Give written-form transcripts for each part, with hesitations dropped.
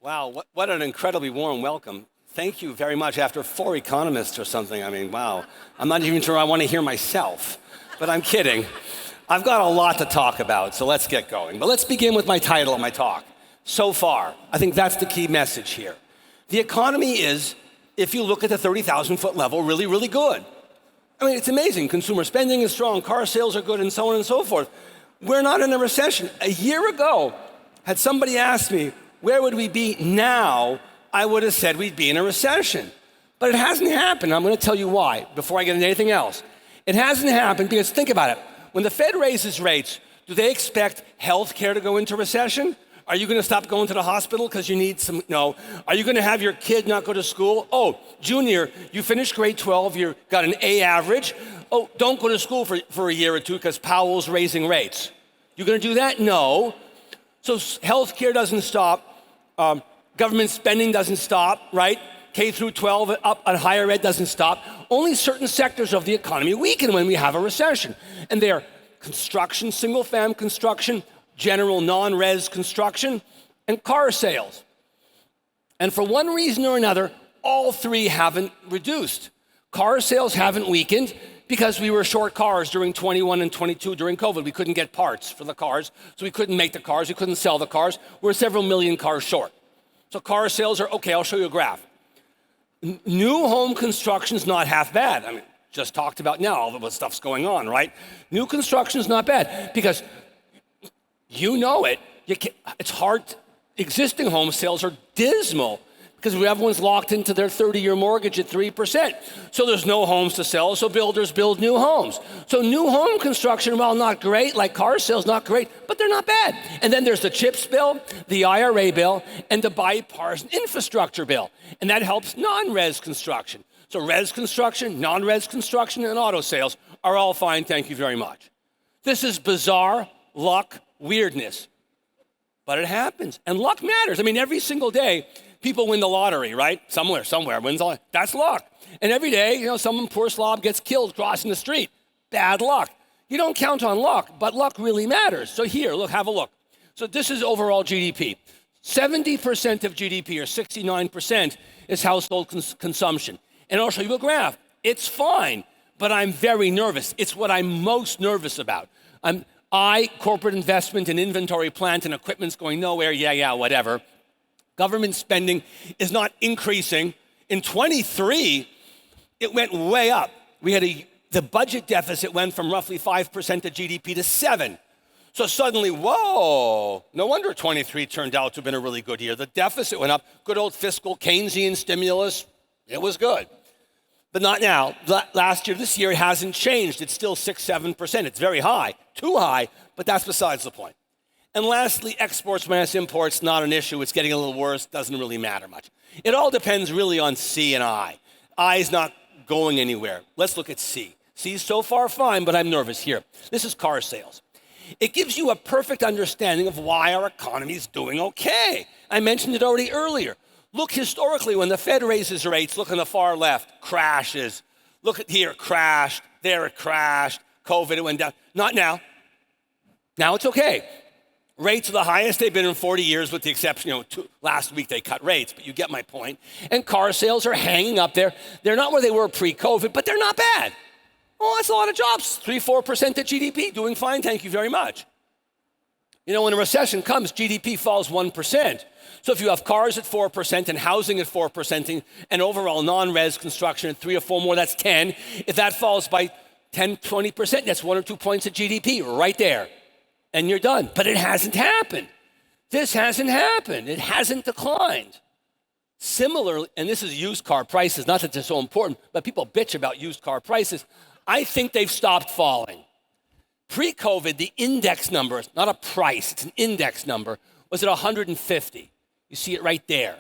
Wow, what an incredibly warm welcome. Thank you very much. After 4 economists or something, I mean, wow. I'm not even sure I want to hear myself, but I'm kidding. I've got a lot to talk about, so let's get going. But let's begin with my title of my talk. So far, I think that's the key message here. The economy is, if you look at the 30,000-foot level, really, really good. I mean, it's amazing. Consumer spending is strong, car sales are good, and so on and so forth. We're not in a recession. A year ago, had somebody asked me, where would we be now? I would have said we'd be in a recession. But it hasn't happened. I'm going to tell you why before I get into anything else. It hasn't happened because think about it. When the Fed raises rates, do they expect healthcare to go into recession? Are you going to stop going to the hospital because you need some? No. Are you going to have your kid not go to school? Oh, Junior, you finished grade 12, you got an A average. Oh, don't go to school for a year or two because Powell's raising rates. You going to do that? No. So healthcare doesn't stop. Government spending doesn't stop, right? K through 12 up on higher ed doesn't stop. Only certain sectors of the economy weaken when we have a recession. And they're construction, single-family construction, general non-res construction, and car sales. And for one reason or another, all three haven't reduced. Car sales haven't weakened because we were short cars during 21 and 22 during COVID. We couldn't get parts for the cars, so we couldn't make the cars, we couldn't sell the cars. We're several million cars short. So car sales are, okay, I'll show you a graph. New home construction's not half bad. I mean, just talked about now, all the stuff's going on, right? New construction's not bad because you know it. It's hard. Existing home sales are dismal because everyone's locked into their 30-year mortgage at 3%. So there's no homes to sell, so builders build new homes. So new home construction, while not great, like car sales, not great, but they're not bad. And then there's the CHIPS bill, the IRA bill, and the bipartisan infrastructure bill. And that helps non-res construction. So res construction, non-res construction, and auto sales are all fine, thank you very much. This is bizarre luck, weirdness. But it happens, and luck matters. I mean, every single day, people win the lottery, right? Somewhere wins the lottery. That's luck. And every day, some poor slob gets killed crossing the street. Bad luck. You don't count on luck, but luck really matters. So here, look, have a look. So this is overall GDP. 70% of GDP, or 69%, is household consumption. And I'll show you a graph. It's fine, but I'm very nervous. It's what I'm most nervous about. Corporate investment in inventory, plant, and equipment's going nowhere. Yeah, whatever. Government spending is not increasing. In 23, it went way up. The budget deficit went from roughly 5% of GDP to 7%. So suddenly, whoa, no wonder 23 turned out to have been a really good year. The deficit went up, good old fiscal Keynesian stimulus, it was good. But not now. This year, it hasn't changed. It's still 6-7%. It's very high, too high, but that's besides the point. And lastly, exports minus imports, not an issue. It's getting a little worse, doesn't really matter much. It all depends really on C and I. I is not going anywhere. Let's look at C. C is so far fine, but I'm nervous here. This is car sales. It gives you a perfect understanding of why our economy is doing okay. I mentioned it already earlier. Look historically, when the Fed raises rates, look on the far left, crashes. Look at here, crashed. There it crashed. COVID, it went down. Not now. Now it's okay. Rates are the highest they've been in 40 years with the exception, last week they cut rates, but you get my point. And car sales are hanging up there. They're not where they were pre-COVID, but they're not bad. Oh, that's a lot of jobs. 3-4% of GDP, doing fine, thank you very much. When a recession comes, GDP falls 1%. So if you have cars at 4% and housing at 4% and overall non-res construction at 3 or 4 more, that's 10. If that falls by 10, 20%, that's 1 or 2 points of GDP right there. And you're done. But it hasn't happened. This hasn't happened. It hasn't declined. Similarly, and this is used car prices, not that they're so important, but people bitch about used car prices. I think they've stopped falling. Pre-COVID, the index number, not a price, it's an index number, was at 150. You see it right there.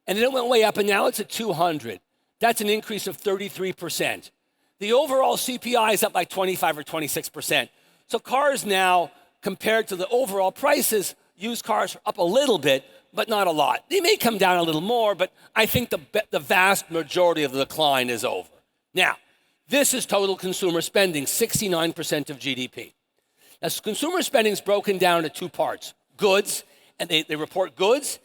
And then it went way up, and now it's at 200. That's an increase of 33%. The overall CPI is up like 25 or 26%. So cars now, compared to the overall prices, used cars are up a little bit, but not a lot. They may come down a little more, but I think the vast majority of the decline is over. Now, this is total consumer spending, 69% of GDP. Now, consumer spending is broken down into 2 parts. Goods, and they report goods,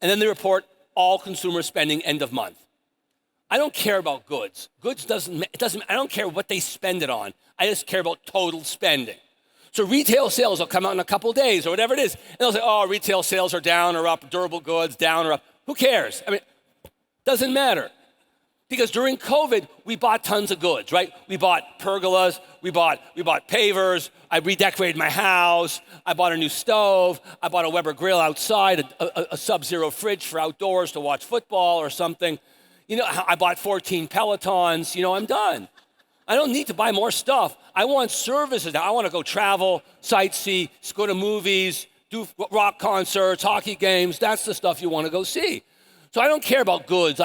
And then they report all consumer spending end of month. I don't care about goods. I don't care what they spend it on. I just care about total spending. So retail sales will come out in a couple days or whatever it is, and they'll say, oh, retail sales are down or up, durable goods down or up. Who cares? I mean, doesn't matter. Because during COVID, we bought tons of goods, right? We bought pergolas, we bought pavers, I redecorated my house, I bought a new stove, I bought a Weber grill outside, a Sub-Zero fridge for outdoors to watch football or something. You know, I bought 14 Pelotons, I'm done. I don't need to buy more stuff. I want services now. I want to go travel, sightsee, go to movies, do rock concerts, hockey games. That's the stuff you want to go see. So I don't care about goods.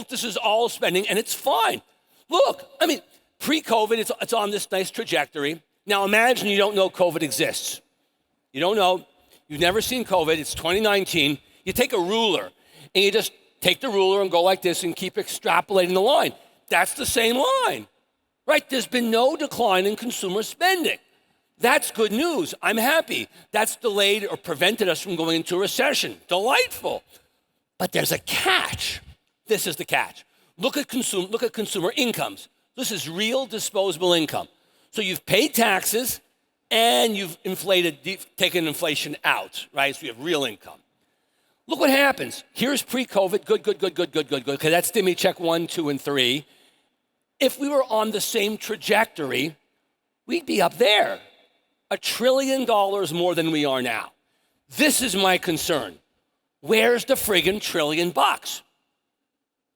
This is all spending, and it's fine. Look, I mean, pre-COVID, it's on this nice trajectory. Now imagine you don't know COVID exists. You don't know. You've never seen COVID. It's 2019. You take a ruler, and you just take the ruler and go like this and keep extrapolating the line. That's the same line, right? There's been no decline in consumer spending. That's good news. I'm happy. That's delayed or prevented us from going into a recession. Delightful. But there's a catch. This is the catch. Look at consumer incomes. This is real disposable income. So you've paid taxes and you've taken inflation out, right? So you have real income. Look what happens. Here's pre-COVID, good. Okay, that's stimmy check 1, 2, and 3. If we were on the same trajectory, we'd be up there. $1 trillion more than we are now. This is my concern. Where's the friggin' $1 trillion?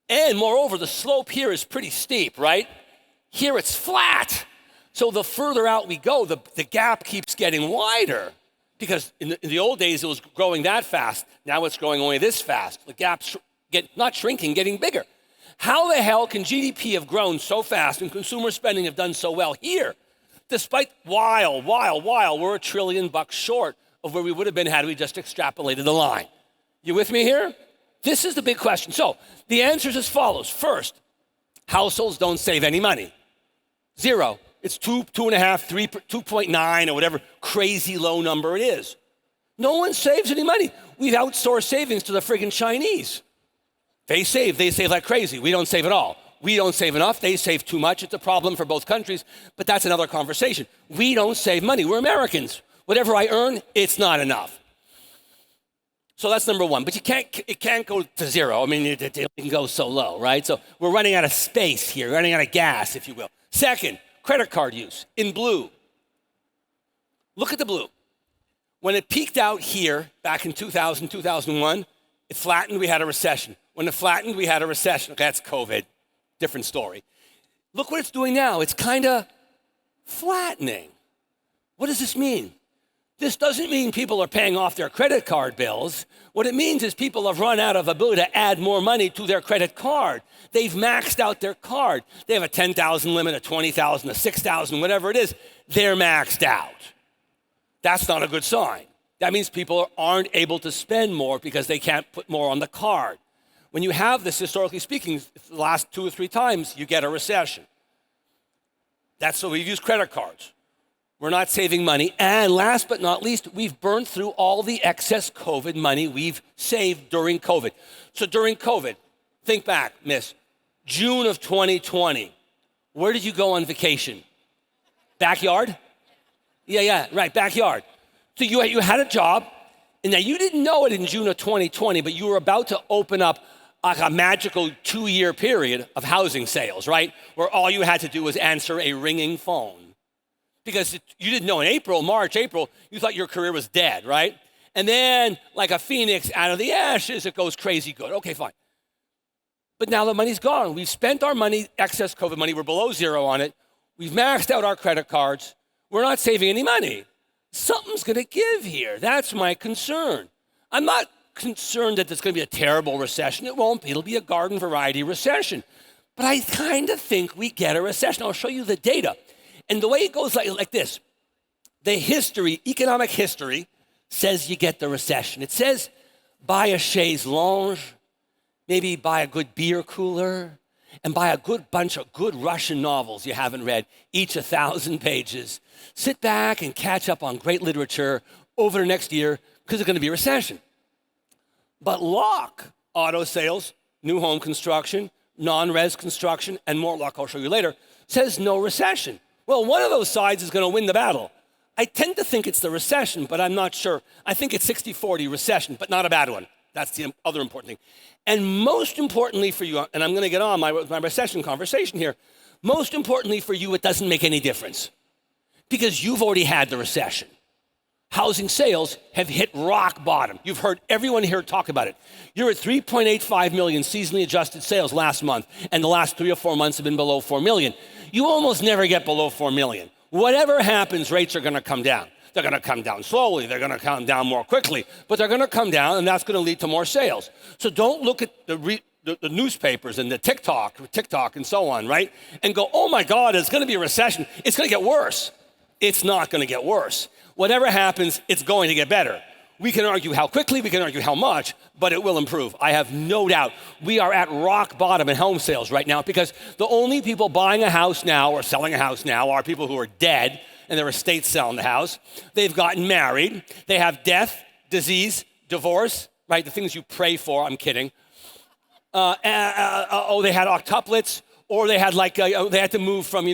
And moreover, the slope here is pretty steep, right? Here it's flat. So the further out we go, the gap keeps getting wider. Because in the old days, it was growing that fast. Now it's growing only this fast. The gap's not shrinking, getting bigger. How the hell can GDP have grown so fast and consumer spending have done so well here? Despite while we're $1 trillion short of where we would have been had we just extrapolated the line. You with me here? This is the big question. So the answer is as follows. First, households don't save any money. Zero. It's 2.5, 3, 2.9 or whatever crazy low number it is. No one saves any money. We've outsourced savings to the friggin' Chinese. They save like crazy. We don't save at all. We don't save enough. They save too much. It's a problem for both countries, but that's another conversation. We don't save money. We're Americans. Whatever I earn, it's not enough. So that's number one, but it can't go to zero. I mean, it can go so low, right? So we're running out of space here, running out of gas, if you will. Second, credit card use in blue. Look at the blue. When it peaked out here back in 2000, 2001, it flattened, we had a recession. When it flattened, we had a recession. Okay, that's COVID, different story. Look what it's doing now. It's kind of flattening. What does this mean? This doesn't mean people are paying off their credit card bills. What it means is people have run out of ability to add more money to their credit card. They've maxed out their card. They have a 10,000 limit, a 20,000, a 6,000, whatever it is. They're maxed out. That's not a good sign. That means people aren't able to spend more because they can't put more on the card. When you have this, historically speaking, the last 2 or 3 times, you get a recession. That's so we've used credit cards. We're not saving money. And last but not least, we've burned through all the excess COVID money we've saved during COVID. So during COVID, think back, miss, June of 2020, where did you go on vacation? Backyard? Yeah, right, backyard. So you had a job, and now you didn't know it in June of 2020, but you were about to open up like a magical 2-year period of housing sales, right? Where all you had to do was answer a ringing phone. Because you didn't know in March, April, you thought your career was dead, right? And then, like a phoenix out of the ashes, it goes crazy good. Okay, fine. But now the money's gone. We've spent our money, excess COVID money. We're below zero on it. We've maxed out our credit cards. We're not saving any money. Something's going to give here. That's my concern. I'm not concerned that there's going to be a terrible recession. It won't be. It'll be a garden variety recession. But I kind of think we get a recession. I'll show you the data. And the way it goes like this, economic history says you get the recession. It says buy a chaise lounge, maybe buy a good beer cooler, and buy a good bunch of good Russian novels you haven't read, each 1,000 pages. Sit back and catch up on great literature over the next year because there's going to be a recession. But lock, auto sales, new home construction, non-res construction, and more luck, I'll show you later, says no recession. Well, one of those sides is going to win the battle. I tend to think it's the recession, but I'm not sure. I think it's 60-40 recession, but not a bad one. That's the other important thing. And most importantly for you, and I'm going to get on my recession conversation here, most importantly for you, it doesn't make any difference because you've already had the recession. Housing sales have hit rock bottom. You've heard everyone here talk about it. You're at 3.85 million seasonally adjusted sales last month, and the last 3 or 4 months have been below 4 million. You almost never get below 4 million. Whatever happens, rates are going to come down. They're going to come down slowly. They're going to come down more quickly, but they're going to come down, and that's going to lead to more sales. So don't look at the newspapers and the TikTok and so on, right? And go, oh my God, it's going to be a recession. It's going to get worse. It's not going to get worse. Whatever happens, it's going to get better. We can argue how quickly, we can argue how much, but it will improve. I have no doubt. We are at rock bottom in home sales right now because the only people buying a house now or selling a house now are people who are dead and their estate's selling the house. They've gotten married. They have death, disease, divorce, right? The things you pray for, I'm kidding. They had octuplets, or they had they had to move from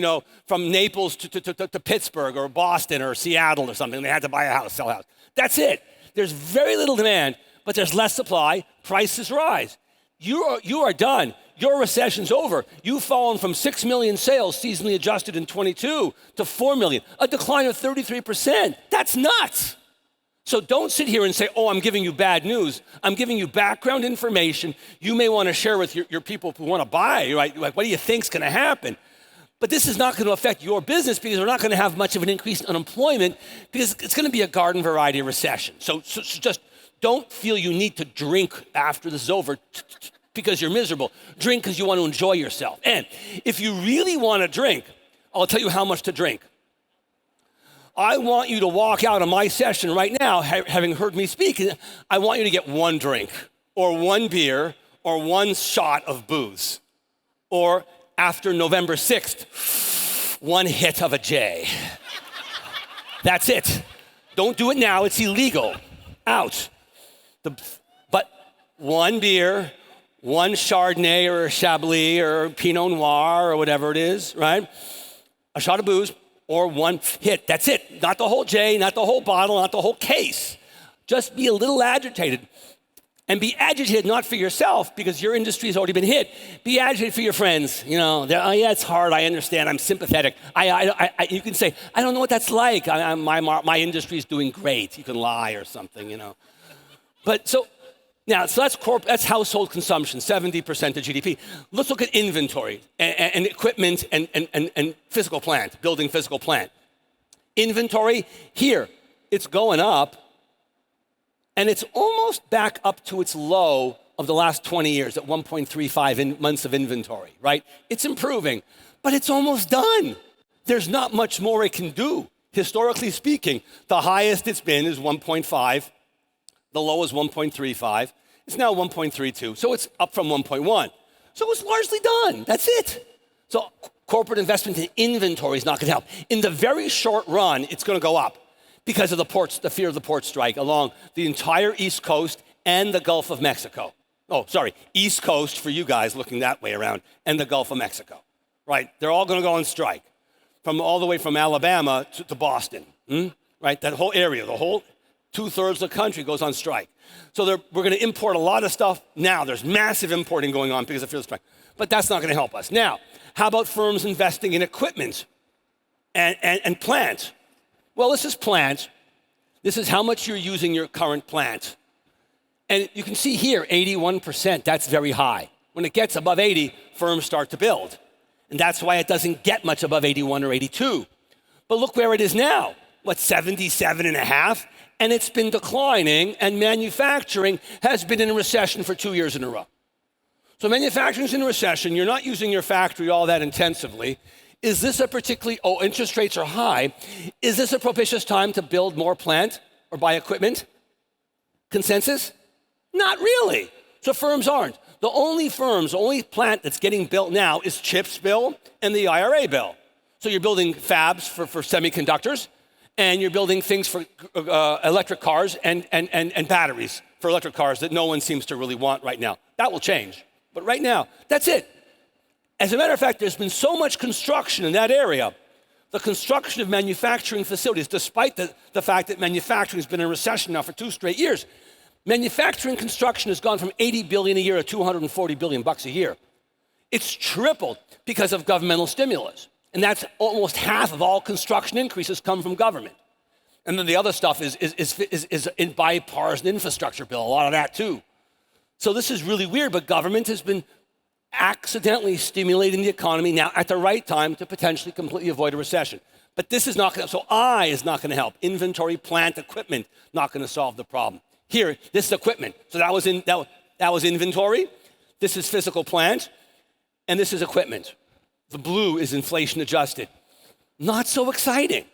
Naples to Pittsburgh or Boston or Seattle or something. They had to buy a house, sell a house. That's it. There's very little demand, but there's less supply. Prices rise. You are done. Your recession's over. You've fallen from 6 million sales seasonally adjusted in 22 to 4 million, a decline of 33%. That's nuts. So don't sit here and say, oh, I'm giving you bad news. I'm giving you background information you may want to share with your people who want to buy, right? Like, what do you think's going to happen? But this is not going to affect your business because we're not going to have much of an increase in unemployment because it's going to be a garden variety recession. So just don't feel you need to drink after this is over because you're miserable. Drink because you want to enjoy yourself. And if you really want to drink, I'll tell you how much to drink. I want you to walk out of my session right now, having heard me speak, and I want you to get one drink or one beer or one shot of booze. Or after November 6th, one hit of a J. That's it. Don't do it now, it's illegal. Out. But one beer, one Chardonnay or a Chablis or Pinot Noir or whatever it is, right? A shot of booze, or one hit. That's it. Not the whole J, not the whole bottle, not the whole case. Just be a little agitated. And be agitated not for yourself because your industry has already been hit. Be agitated for your friends. Yeah, it's hard. I understand. I'm sympathetic. You can say, I don't know what that's like. My industry is doing great. You can lie or something, But so that's household consumption, 70% of GDP. Let's look at inventory and equipment and physical plant, building physical plant. Inventory, here, it's going up, and it's almost back up to its low of the last 20 years at 1.35 months of inventory, right? It's improving, but it's almost done. There's not much more it can do. Historically speaking, the highest it's been is 1.5. The low is 1.35. It's now 1.32, so it's up from 1.1. So it's largely done. That's it. So corporate investment in inventory is not going to help. In the very short run, it's going to go up because of the fear of the port strike along the entire East Coast and the Gulf of Mexico. Oh, sorry, East Coast for you guys looking that way around, and the Gulf of Mexico, right? They're all going to go on strike, all the way from Alabama to Boston, right? That whole area, the whole 2/3 of the country goes on strike. So we're going to import a lot of stuff now. There's massive importing going on because of fear of strike. But that's not going to help us. Now, how about firms investing in equipment and plant? Well, this is plant. This is how much you're using your current plant. And you can see here, 81%, that's very high. When it gets above 80, firms start to build. And that's why it doesn't get much above 81 or 82. But look where it is now. 77.5? And it's been declining, and manufacturing has been in a recession for 2 years in a row. So manufacturing's in a recession. You're not using your factory all that intensively. Is this interest rates are high. Is this a propitious time to build more plant or buy equipment? Consensus? Not really. So firms aren't. The only plant that's getting built now is CHIPS bill and the IRA bill. So you're building fabs for semiconductors, and you're building things for electric cars and batteries for electric cars that no one seems to really want right now. That will change. But right now, that's it. As a matter of fact, there's been so much construction in that area, the construction of manufacturing facilities, despite the fact that manufacturing has been in recession now for 2 straight years. Manufacturing construction has gone from $80 billion a year to $240 billion a year. It's tripled because of governmental stimulus. And that's almost half of all construction increases come from government. And then the other stuff is in bipartisan infrastructure bill, a lot of that too. So this is really weird, but government has been accidentally stimulating the economy now at the right time to potentially completely avoid a recession. But this is not going to, so I is not going to help. Inventory, plant, equipment, not going to solve the problem. Here, this is equipment. So that was inventory. This is physical plant, and this is equipment. The blue is inflation adjusted. Not so exciting.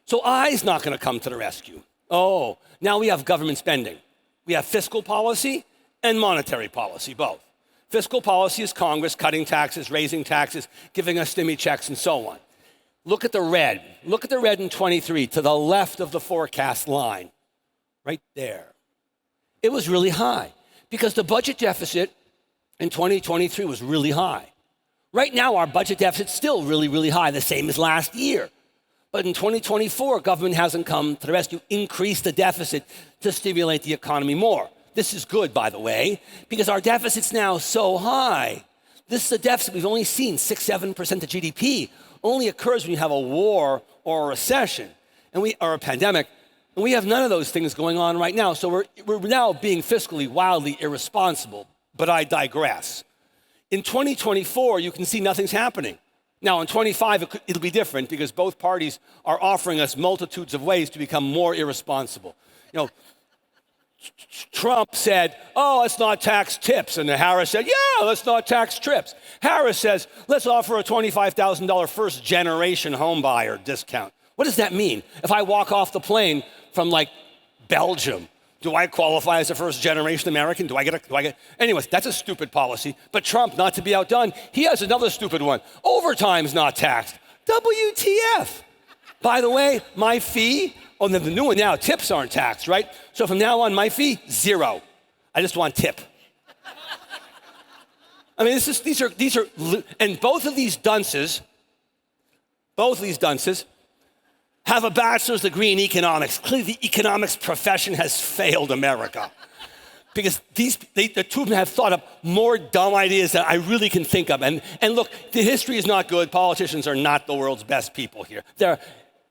So I is not going to come to the rescue. Oh, now we have government spending. We have fiscal policy and monetary policy, both. Fiscal policy is Congress cutting taxes, raising taxes, giving us stimmy checks, and so on. Look at the red. Look at the red in 23 to the left of the forecast line, right there. It was really high because the budget deficit in 2023 was really high. Right now, our budget deficit's still really, really high, the same as last year. But in 2024, government hasn't come to the rescue, increased the deficit to stimulate the economy more. This is good, by the way, because our deficit's now so high. This is a deficit we've only seen 6-7% of GDP. Only occurs when you have a war or a recession, or a pandemic, and we have none of those things going on right now. So we're now being fiscally wildly irresponsible, but I digress. In 2024, you can see nothing's happening. Now, in 25, it'll be different because both parties are offering us multitudes of ways to become more irresponsible. You know, Trump said, oh, let's not tax tips. And Harris said, yeah, let's not tax trips. Harris says, let's offer a $25,000 first-generation home buyer discount. What does that mean? If I walk off the plane from, like, Belgium, do I qualify as a first-generation American? Anyways, that's a stupid policy. But Trump, not to be outdone, he has another stupid one. Overtime's not taxed. WTF? By the way, my fee, the new one now, tips aren't taxed, right? So from now on, my fee, 0. I just want tip. I mean, these are, and both of these dunces have a bachelor's degree in economics. Clearly, the economics profession has failed America. Because the two of them have thought up more dumb ideas that I really can think of. And look, the history is not good. Politicians are not the world's best people here. They're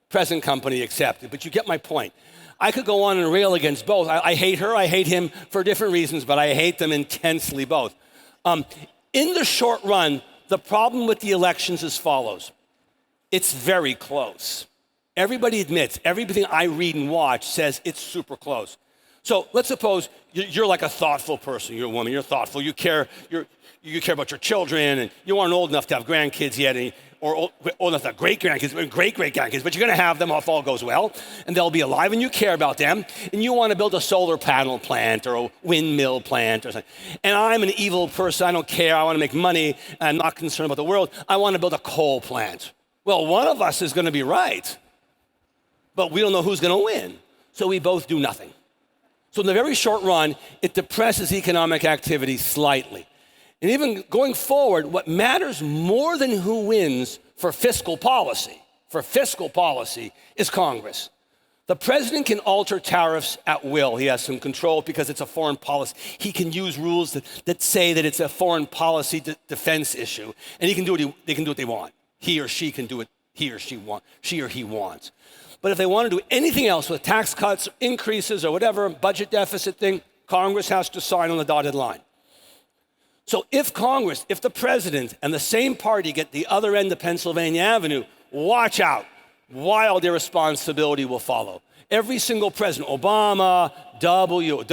present company accepted, but you get my point. I could go on and rail against both. I hate her, I hate him for different reasons, but I hate them intensely both. In the short run, the problem with the elections is as follows. It's very close. Everybody admits, everything I read and watch says it's super close. So let's suppose you're like a thoughtful person. You're a woman, you're thoughtful, you care about your children, and you aren't old enough to have grandkids yet, or old enough to have great-grandkids, great-great-grandkids, but you're gonna have them if all goes well, and they'll be alive, and you care about them, and you wanna build a solar panel plant or a windmill plant or something. And I'm an evil person, I don't care, I wanna make money, I'm not concerned about the world, I wanna build a coal plant. Well, one of us is gonna be right, but we don't know who's gonna win, so we both do nothing. So in the very short run, it depresses economic activity slightly. And even going forward, what matters more than who wins for fiscal policy is Congress. The president can alter tariffs at will. He has some control because it's a foreign policy. He can use rules that say that it's a foreign policy defense issue, and they can do what they want. He or she can do it he or he wants. But if they want to do anything else with tax cuts, increases, or whatever, budget deficit thing, Congress has to sign on the dotted line. So if the president and the same party get the other end of Pennsylvania Avenue, watch out. Wild irresponsibility will follow. Every single president, Obama, W,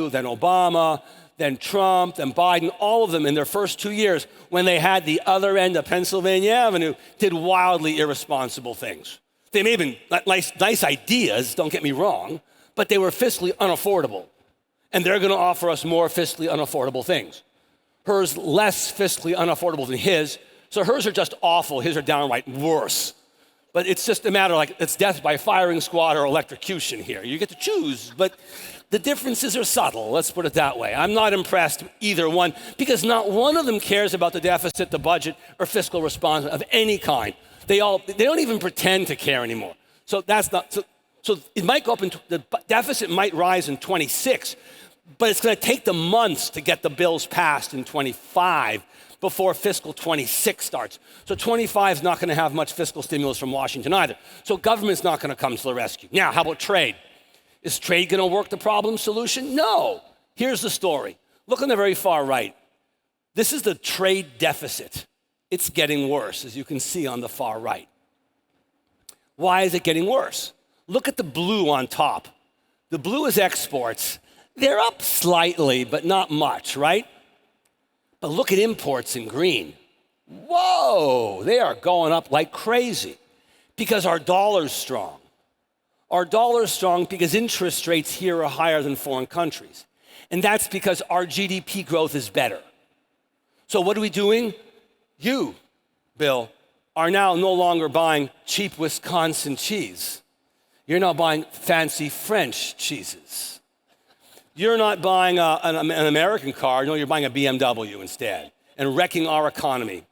then Obama, then Trump, then Biden, all of them in their first 2 years, when they had the other end of Pennsylvania Avenue, did wildly irresponsible things. They may have been nice ideas, don't get me wrong, but they were fiscally unaffordable. And they're gonna offer us more fiscally unaffordable things. Hers less fiscally unaffordable than his, so hers are just awful, his are downright worse. But it's just a matter like it's death by firing squad or electrocution here. You get to choose, but the differences are subtle, let's put it that way. I'm not impressed with either one because not one of them cares about the deficit, the budget, or fiscal response of any kind. They don't even pretend to care anymore. So that's not, so it might go up, the deficit might rise in 26, but it's gonna take them months to get the bills passed in 25 before fiscal 26 starts. So 25 is not gonna have much fiscal stimulus from Washington either. So government's not gonna come to the rescue. Now, how about trade? Is trade gonna work the problem solution? No. Here's the story. Look on the very far right. This is the trade deficit. It's getting worse, as you can see on the far right. Why is it getting worse? Look at the blue on top. The blue is exports. They're up slightly, but not much, right? But look at imports in green. Whoa, they are going up like crazy because our dollar's strong. Our dollar's strong because interest rates here are higher than foreign countries. And that's because our GDP growth is better. So what are we doing? You, Bill, are now no longer buying cheap Wisconsin cheese. You're now buying fancy French cheeses. You're not buying an American car, no, you're buying a BMW instead and wrecking our economy.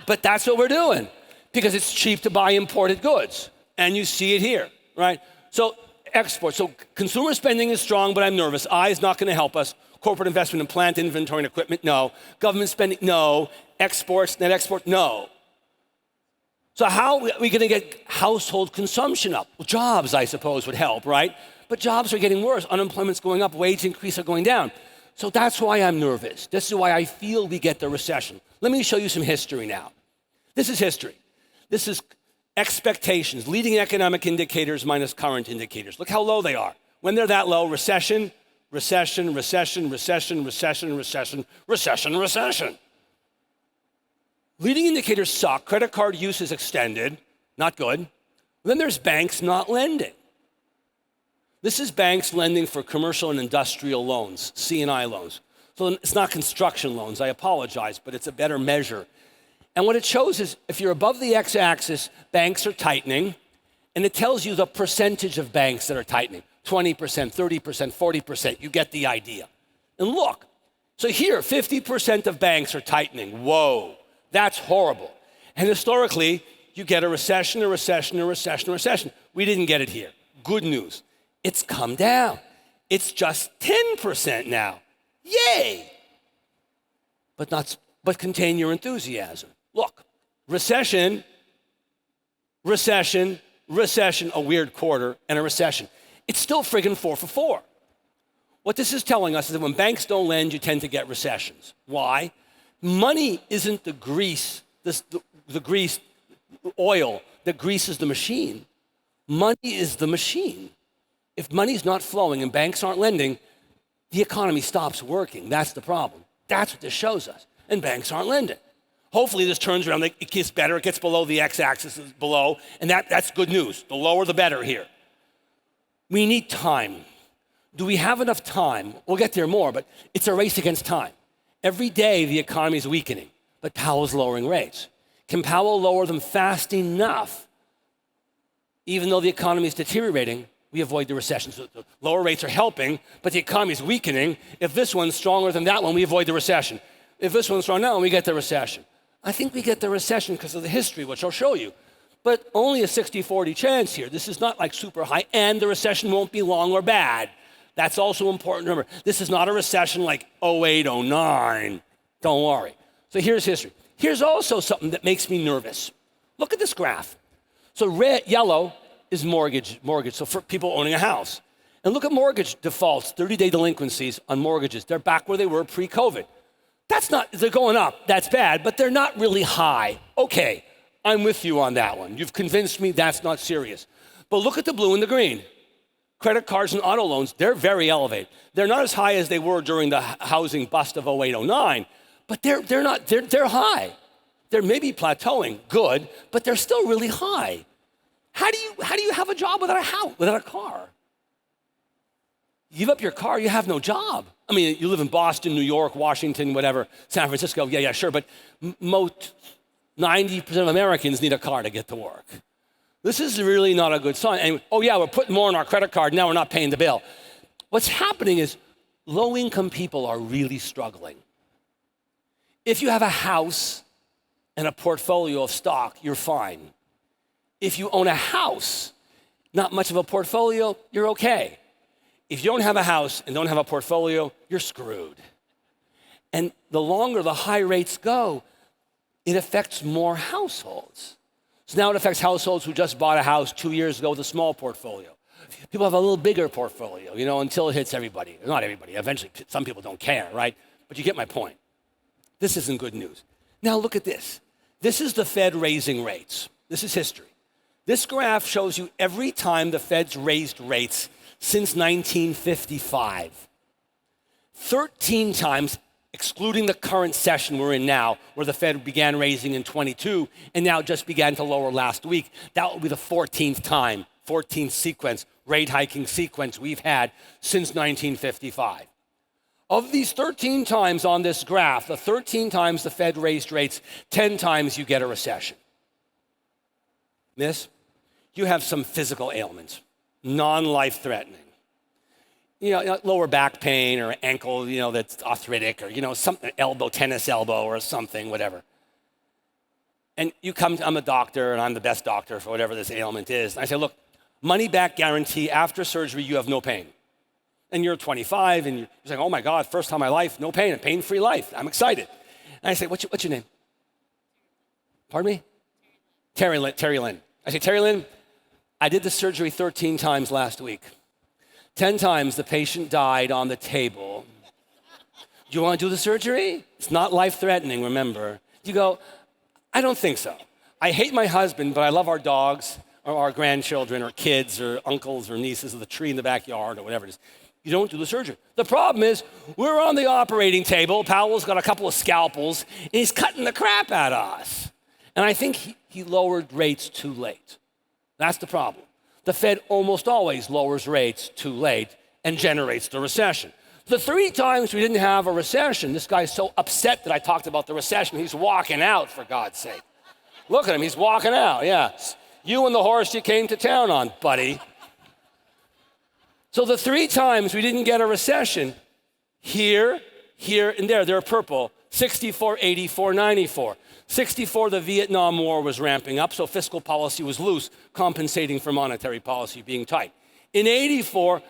But that's what we're doing because it's cheap to buy imported goods. And you see it here, right? So export, so consumer spending is strong, but I'm nervous. I is not gonna help us. Corporate investment in plant, inventory, and equipment, no. Government spending, no. Exports, net export, no. So how are we gonna get household consumption up? Well, jobs, I suppose, would help, right? But jobs are getting worse. Unemployment's going up, wage increase are going down. So that's why I'm nervous. This is why I feel we get the recession. Let me show you some history now. This is history. This is expectations, leading economic indicators minus current indicators. Look how low they are. When they're that low, recession, recession, recession, recession, recession, recession, recession, recession. Leading indicators suck. Credit card use is extended, not good. Then there's banks not lending. This is banks lending for commercial and industrial loans, C&I loans. So it's not construction loans, I apologize, but it's a better measure. And what it shows is if you're above the x-axis, banks are tightening, and it tells you the percentage of banks that are tightening. 20%, 30%, 40%, you get the idea. And look, so here, 50% of banks are tightening. Whoa, that's horrible. And historically, you get a recession, a recession, a recession, a recession. We didn't get it here. Good news. It's come down. It's just 10% now. Yay! But contain your enthusiasm. Look, recession, recession, recession, a weird quarter, and a recession. It's still friggin' 4 for 4. What this is telling us is that when banks don't lend, you tend to get recessions. Why? Money isn't the grease, the grease, oil that greases the machine. Money is the machine. If money's not flowing and banks aren't lending, the economy stops working. That's the problem. That's what this shows us. And banks aren't lending. Hopefully this turns around, it gets better, it gets below the x-axis, below, and that's good news. The lower the better here. We need time. Do we have enough time? We'll get there more, but it's a race against time. Every day the economy is weakening, but Powell's lowering rates. Can Powell lower them fast enough, even though the economy is deteriorating, we avoid the recession? So the lower rates are helping, but the economy is weakening. If this one's stronger than that one, we avoid the recession. If this one's strong now, we get the recession. I think we get the recession because of the history, which I'll show you. But only a 60-40 chance here. This is not like super high, and the recession won't be long or bad. That's also important to remember. This is not a recession like 08, 09. Don't worry. So here's history. Here's also something that makes me nervous. Look at this graph. So yellow is mortgage, so for people owning a house. And look at mortgage defaults, 30-day delinquencies on mortgages. They're back where they were pre-COVID. They're going up, that's bad, but they're not really high. Okay, I'm with you on that one. You've convinced me that's not serious. But look at the blue and the green. Credit cards and auto loans, they're very elevated. They're not as high as they were during the housing bust of 08, 09, but they're high. They're maybe plateauing, good, but they're still really high. How do you have a job without a house, without a car? You give up your car, you have no job. I mean, you live in Boston, New York, Washington, whatever, San Francisco, yeah, sure, but 90% of Americans need a car to get to work. This is really not a good sign. And, oh yeah, we're putting more on our credit card, now we're not paying the bill. What's happening is low-income people are really struggling. If you have a house and a portfolio of stock, you're fine. If you own a house, not much of a portfolio, you're okay. If you don't have a house and don't have a portfolio, you're screwed. And the longer the high rates go, it affects more households. So now it affects households who just bought a house 2 years ago with a small portfolio. People have a little bigger portfolio, until it hits everybody. Not everybody. Eventually, some people don't care, right? But you get my point. This isn't good news. Now look at this. This is the Fed raising rates. This is history. This graph shows you every time the Fed's raised rates since 1955. 13 times, excluding the current session we're in now, where the Fed began raising in 22 and now just began to lower last week. That will be the 14th time, 14th sequence, rate hiking sequence we've had since 1955. Of these 13 times on this graph, the 13 times the Fed raised rates, 10 times you get a recession. Miss, you have some physical ailments, non-life threatening. Lower back pain or ankle, that's arthritic or, something, elbow, tennis elbow or something, whatever. And you come, I'm a doctor and I'm the best doctor for whatever this ailment is. And I say, look, money back guarantee, after surgery, you have no pain. And you're 25 and you're saying, oh my God, first time in my life, no pain, a pain-free life. I'm excited. And I say, what's your name? Pardon me? Terry Lynn. I say, Terry Lynn, I did the surgery 13 times last week. 10 times the patient died on the table. Do you want to do the surgery? It's not life-threatening, remember. You go, I don't think so. I hate my husband, but I love our dogs or our grandchildren or kids or uncles or nieces or the tree in the backyard or whatever it is. You don't do the surgery. The problem is we're on the operating table. Powell's got a couple of scalpels, and he's cutting the crap out of us. And I think he lowered rates too late. That's the problem. The Fed almost always lowers rates too late and generates the recession. The 3 times we didn't have a recession, this guy's so upset that I talked about the recession, he's walking out, for God's sake. Look at him, he's walking out, yeah. You and the horse you came to town on, buddy. So the 3 times we didn't get a recession, here, and there, they're purple, 64, 84, 94. 64, the Vietnam War was ramping up, so fiscal policy was loose, compensating for monetary policy being tight. In 84,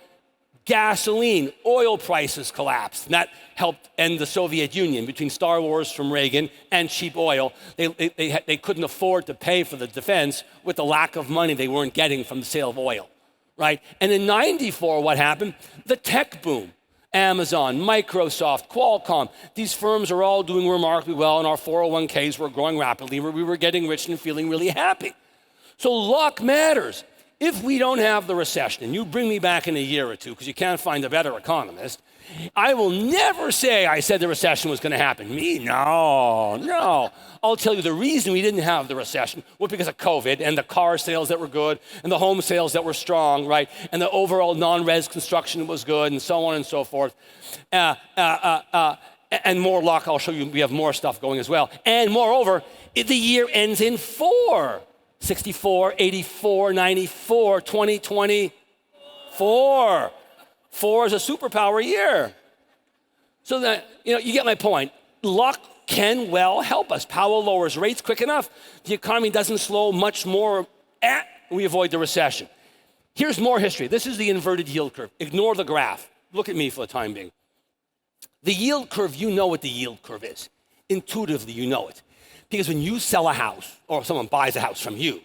gasoline, oil prices collapsed, and that helped end the Soviet Union. Between Star Wars from Reagan and cheap oil, they couldn't afford to pay for the defense with the lack of money they weren't getting from the sale of oil, right? And in 94, what happened? The tech boom. Amazon, Microsoft, Qualcomm, these firms are all doing remarkably well, and our 401ks were growing rapidly. We were getting rich and feeling really happy. So luck matters. If we don't have the recession, and you bring me back in a year or two because you can't find a better economist, I will never say I said the recession was going to happen. Me? No. I'll tell you the reason we didn't have the recession was because of COVID and the car sales that were good and the home sales that were strong, right? And the overall non-res construction was good and so on and so forth. And more luck, I'll show you, we have more stuff going as well. And moreover, the year ends in 4. 64, 84, 94, 2024. 4 is a superpower year. So that, you get my point. Luck can well help us. Powell lowers rates quick enough. The economy doesn't slow much more. We avoid the recession. Here's more history. This is the inverted yield curve. Ignore the graph. Look at me for the time being. The yield curve, you know what the yield curve is. Intuitively, you know it. Because when you sell a house, or someone buys a house from you,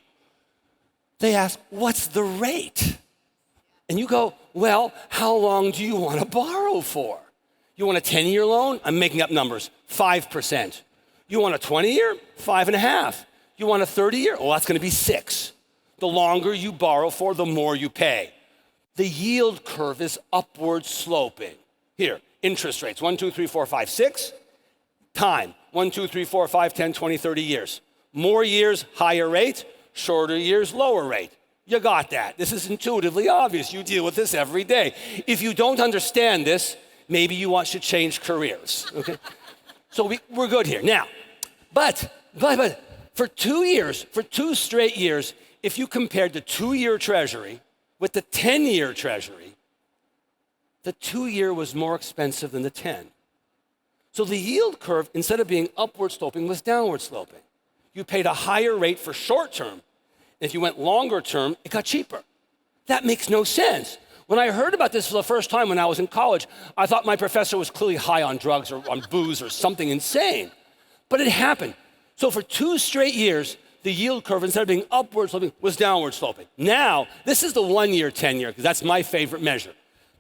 they ask, what's the rate? And you go, well, how long do you want to borrow for? You want a 10-year loan? I'm making up numbers, 5%. You want a 20-year? 5.5. You want a 30-year? Well, that's going to be 6. The longer you borrow for, the more you pay. The yield curve is upward sloping. Here, interest rates, 1, 2, 3, 4, 5, 6. Time, 1, 2, 3, 4, 5, 10, 20, 30 years. More years, higher rate. Shorter years, lower rate. You got that. This is intuitively obvious. You deal with this every day. If you don't understand this, maybe you should change careers, okay? So we're good here. Now, but For 2 years, for 2 straight years, if you compared the 2-year Treasury with the 10-year Treasury, the 2-year was more expensive than the 10. So the yield curve, instead of being upward sloping, was downward sloping. You paid a higher rate for short term. If you went longer term, it got cheaper. That makes no sense. When I heard about this for the first time when I was in college, I thought my professor was clearly high on drugs or on booze or something insane. But it happened. So for 2 straight years, the yield curve, instead of being upward sloping, was downward sloping. Now, this is the 1-year, 10-year, because that's my favorite measure.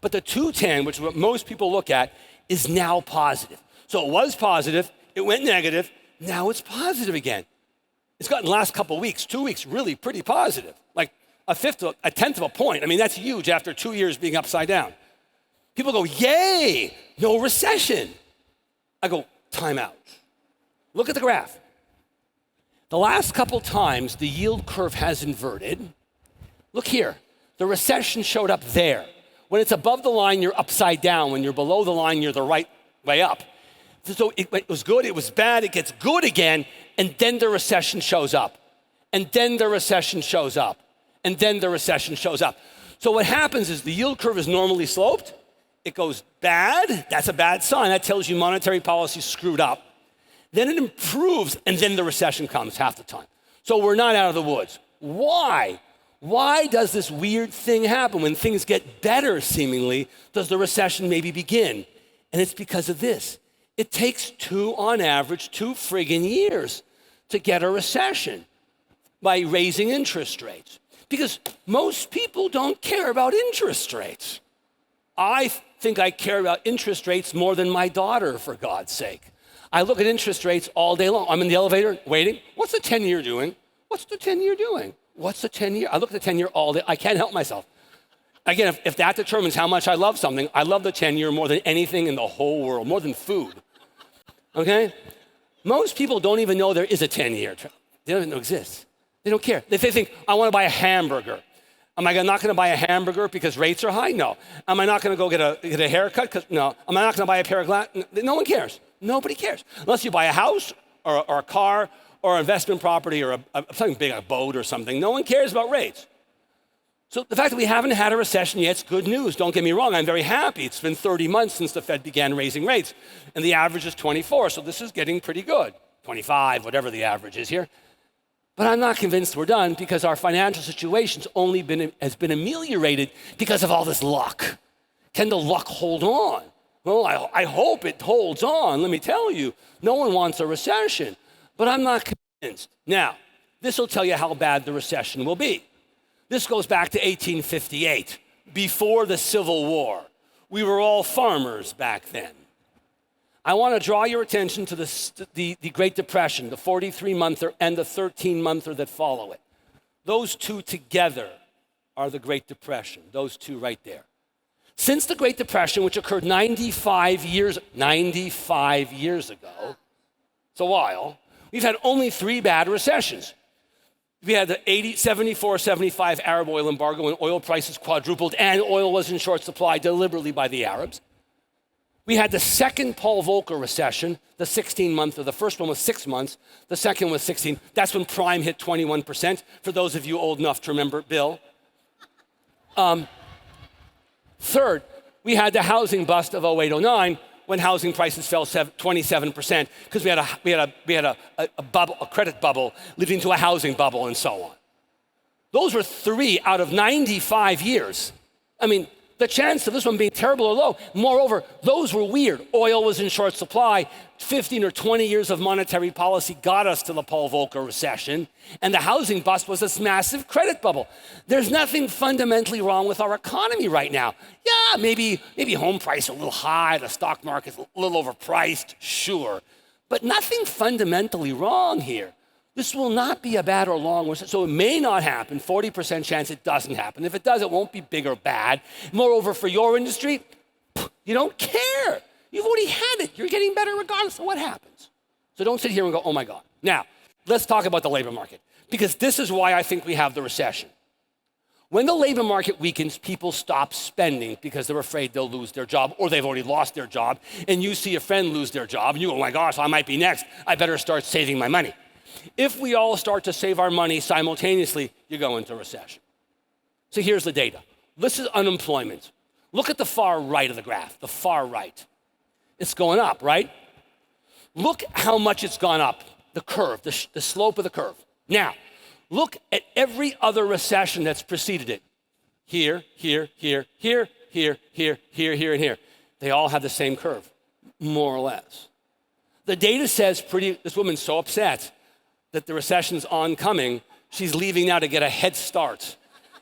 But the 2-10, which is what most people look at, is now positive. So it was positive, it went negative, now it's positive again. It's gotten the last couple of weeks, 2 weeks, really pretty positive, like a tenth of a point. I mean, that's huge after 2 years being upside down. People go, yay, no recession. I go, time out. Look at the graph. The last couple times the yield curve has inverted. Look here, the recession showed up there. When it's above the line, you're upside down. When you're below the line, you're the right way up. So it was good, it was bad, it gets good again, and then the recession shows up. And then the recession shows up. And then the recession shows up. So what happens is the yield curve is normally sloped. It goes bad, that's a bad sign. That tells you monetary policy screwed up. Then it improves, and then the recession comes half the time. So we're not out of the woods. Why? Why does this weird thing happen? When things get better, seemingly, does the recession maybe begin? And it's because of this. It takes on average, 2 friggin' years to get a recession by raising interest rates. Because most people don't care about interest rates. I think I care about interest rates more than my daughter, for God's sake. I look at interest rates all day long. I'm in the elevator waiting. What's the 10-year doing? What's the 10-year doing? What's the 10-year? I look at the 10-year all day. I can't help myself. Again, if that determines how much I love something, I love the 10-year more than anything in the whole world, more than food. Okay? Most people don't even know there is a 10-year. They don't even know it exists. They don't care. They think, I want to buy a hamburger. Am I not going to buy a hamburger because rates are high? No. Am I not going to go get a haircut? No. Am I not going to buy a pair of glasses? No one cares. Nobody cares. Unless you buy a house or a car or an investment property or something big, a boat or something. No one cares about rates. So the fact that we haven't had a recession yet is good news. Don't get me wrong, I'm very happy. It's been 30 months since the Fed began raising rates, and the average is 24, so this is getting pretty good. 25, whatever the average is here. But I'm not convinced we're done because our financial situation's has been ameliorated because of all this luck. Can the luck hold on? Well, I hope it holds on. Let me tell you, no one wants a recession, but I'm not convinced. Now, this will tell you how bad the recession will be. This goes back to 1858, before the Civil War. We were all farmers back then. I want to draw your attention to the Great Depression, the 43-monther and the 13-monther that follow it. Those two together are the Great Depression, those two right there. Since the Great Depression, which occurred 95 years ago, it's a while, we've had only 3 bad recessions. We had the 74, 75 Arab oil embargo when oil prices quadrupled and oil was in short supply deliberately by the Arabs. We had the second Paul Volcker recession, the 16-monther. The first one was 6 months. The second was 16. That's when prime hit 21%, for those of you old enough to remember Bill. Third, we had the housing bust of 08-09 when housing prices fell 27% because we had a bubble, a credit bubble leading to a housing bubble and so on. Those were 3 out of 95 years. I mean, the chance of this one being terrible or low. Moreover, those were weird. Oil was in short supply. 15 or 20 years of monetary policy got us to the Paul Volcker recession, and the housing bust was this massive credit bubble. There's nothing fundamentally wrong with our economy right now. Yeah, maybe home prices are a little high, the stock market's a little overpriced, sure, but nothing fundamentally wrong here. This will not be a bad or long recession, so it may not happen, 40% chance it doesn't happen. If it does, it won't be big or bad. Moreover, for your industry, you don't care. You've already had it. You're getting better regardless of what happens. So don't sit here and go, oh my God. Now, let's talk about the labor market, because this is why I think we have the recession. When the labor market weakens, people stop spending because they're afraid they'll lose their job or they've already lost their job, and you see a friend lose their job and you go, oh my gosh, I might be next. I better start saving my money. If we all start to save our money simultaneously, you go into recession. So here's the data. This is unemployment. Look at the far right of the graph, the far right. It's going up, right? Look how much it's gone up, the curve, the slope of the curve. Now, look at every other recession that's preceded it. Here, here, here, here, here, here, here, here, and here. They all have the same curve, more or less. The data says this woman's so upset that the recession's oncoming, she's leaving now to get a head start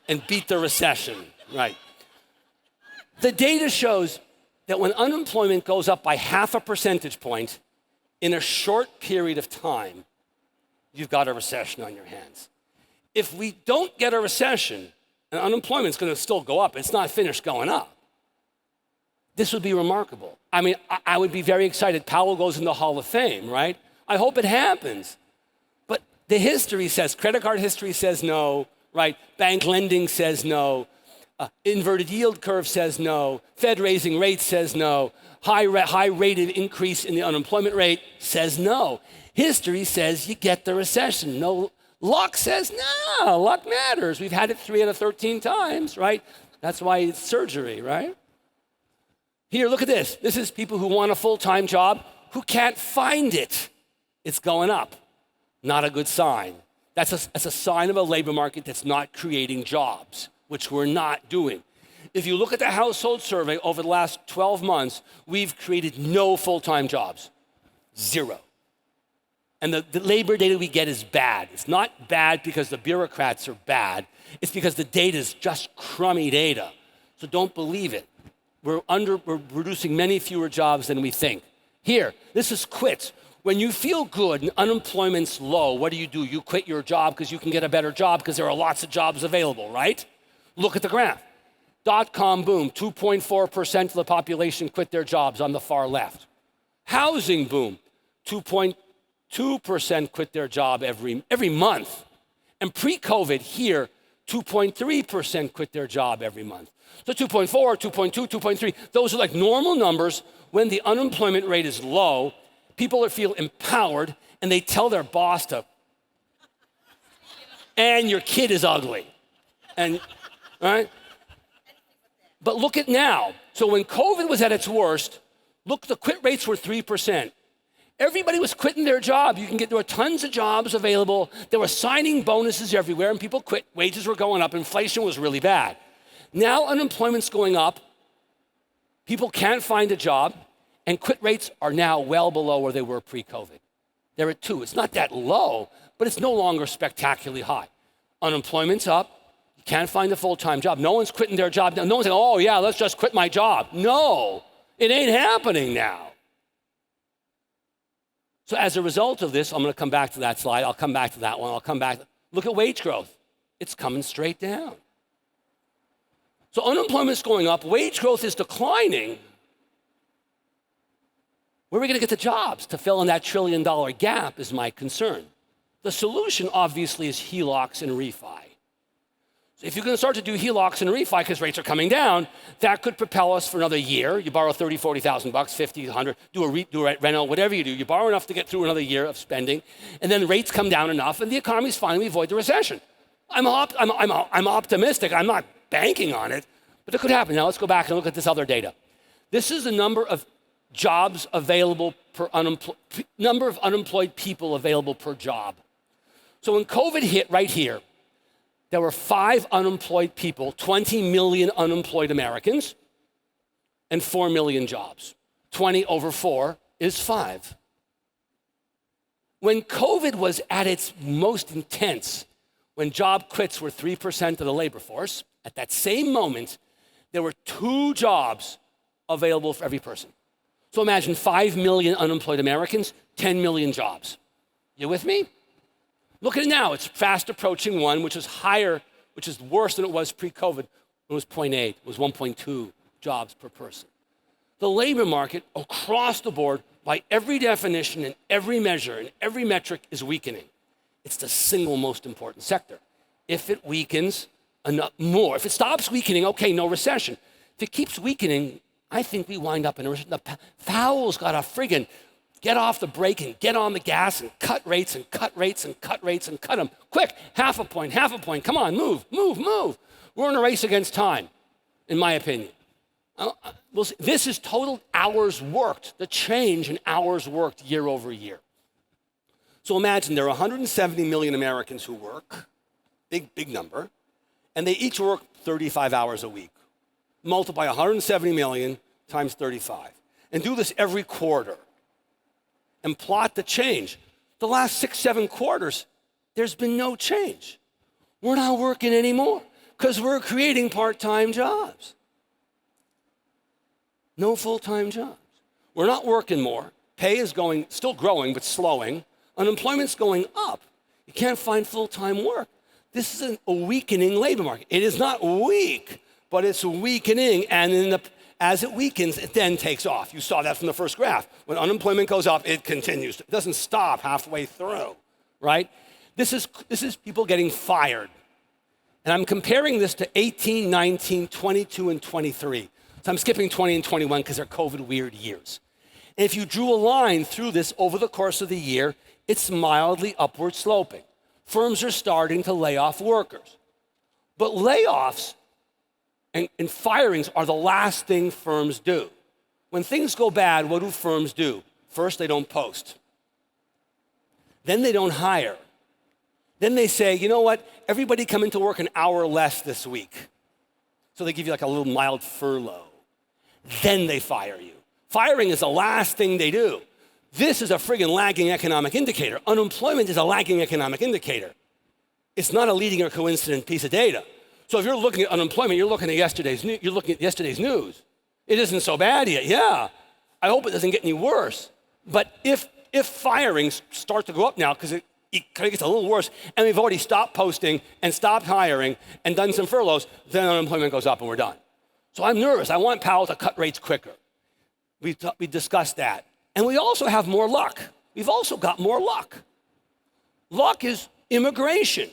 and beat the recession, right? The data shows that when unemployment goes up by 0.5 percentage point in a short period of time, you've got a recession on your hands. If we don't get a recession, and unemployment's going to still go up, it's not finished going up. This would be remarkable. I mean, I would be very excited. Powell goes in the Hall of Fame, right? I hope it happens. But the history says, credit card history says no, right? Bank lending says no. Inverted yield curve says no. Fed raising rates says no. High rate of increase in the unemployment rate says no. History says you get the recession. No, luck says no, luck matters. We've had it 3 out of 13 times, right? That's why it's surgery, right? Here, look at this. This is people who want a full-time job who can't find it. It's going up. Not a good sign. That's a sign of a labor market that's not creating jobs, which we're not doing. If you look at the household survey over the last 12 months, we've created no full-time jobs. 0. And the labor data we get is bad. It's not bad because the bureaucrats are bad. It's because the data is just crummy data. So don't believe it. We're producing many fewer jobs than we think. Here, this is quits. When you feel good and unemployment's low, what do? You quit your job because you can get a better job because there are lots of jobs available, right? Look at the graph. Dot-com boom, 2.4% of the population quit their jobs on the far left. Housing boom, 2.2% quit their job every month. And pre-COVID here, 2.3% quit their job every month. So 2.4, 2.2, 2.3, those are like normal numbers when the unemployment rate is low. People feel empowered and they tell their boss to, and your kid is ugly. And, right? But look at now. So when COVID was at its worst, look, the quit rates were 3%. Everybody was quitting their job. There were tons of jobs available. There were signing bonuses everywhere and people quit. Wages were going up. Inflation was really bad. Now unemployment's going up. People can't find a job and quit rates are now well below where they were pre-COVID. They're at 2. It's not that low, but it's no longer spectacularly high. Unemployment's up. You can't find a full-time job. No one's quitting their job now. No one's saying, oh yeah, let's just quit my job. No, it ain't happening now. So as a result of this, I'm going to come back to that slide. I'll come back to that one. I'll come back. Look at wage growth. It's coming straight down. So unemployment's going up. Wage growth is declining. Where are we going to get the jobs to fill in that $1 trillion gap is my concern. The solution, obviously, is HELOCs and refi. So if you're going to start to do HELOCs and refi because rates are coming down, that could propel us for another year. You borrow $30,000, $40,000, 50, 100, do a rental, whatever you do. You borrow enough to get through another year of spending, and then rates come down enough, and the economy's finally avoid the recession. I'm optimistic. I'm not banking on it, but it could happen. Now let's go back and look at this other data. This is the number of jobs available per number of unemployed people available per job. So when COVID hit right here, there were 5 unemployed people, 20 million unemployed Americans, and 4 million jobs. 20 over 4 is 5. When COVID was at its most intense, when job quits were 3% of the labor force, at that same moment, there were 2 jobs available for every person. So imagine 5 million unemployed Americans, 10 million jobs. You with me? Look at it now. It's fast approaching 1, which is higher, which is worse than it was pre-COVID. It was 0.8. It was 1.2 jobs per person. The labor market across the board, by every definition and every measure and every metric, is weakening. It's the single most important sector. If it weakens enough more, if it stops weakening, okay, no recession. If it keeps weakening, I think we wind up in a recession. Powell's got a friggin' get off the brake and get on the gas and cut rates and cut rates and cut rates and cut them. Quick, half a point, come on, move. We're in a race against time, in my opinion. This is total hours worked, the change in hours worked year over year. So imagine there are 170 million Americans who work, big number, and they each work 35 hours a week. Multiply 170 million times 35. And do this every quarter. And plot the change. The last 6, 7 quarters, there's been no change. We're not working anymore because we're creating part-time jobs. No full-time jobs. We're not working more. Pay is still growing, but slowing. Unemployment's going up. You can't find full-time work. This is a weakening labor market. It is not weak, but it's weakening, and as it weakens, it then takes off. You saw that from the first graph. When unemployment goes up, it continues. It doesn't stop halfway through, right? This is people getting fired. And I'm comparing this to 18, 19, 22, and 23. So I'm skipping 20 and 21 because they're COVID weird years. And if you drew a line through this over the course of the year, it's mildly upward sloping. Firms are starting to lay off workers. But layoffs and firings are the last thing firms do. When things go bad, what do firms do? First, they don't post. Then they don't hire. Then they say, you know what? Everybody come into work an hour less this week. So they give you like a little mild furlough. Then they fire you. Firing is the last thing they do. This is a friggin' lagging economic indicator. Unemployment is a lagging economic indicator. It's not a leading or coincident piece of data. So if you're looking at unemployment, you're looking at yesterday's news. It isn't so bad yet. Yeah, I hope it doesn't get any worse. But if firings start to go up now, because it kind of gets a little worse, and we've already stopped posting and stopped hiring and done some furloughs, then unemployment goes up and we're done. So I'm nervous. I want Powell to cut rates quicker. We discussed that. And we also have more luck. We've also got more luck. Luck is immigration.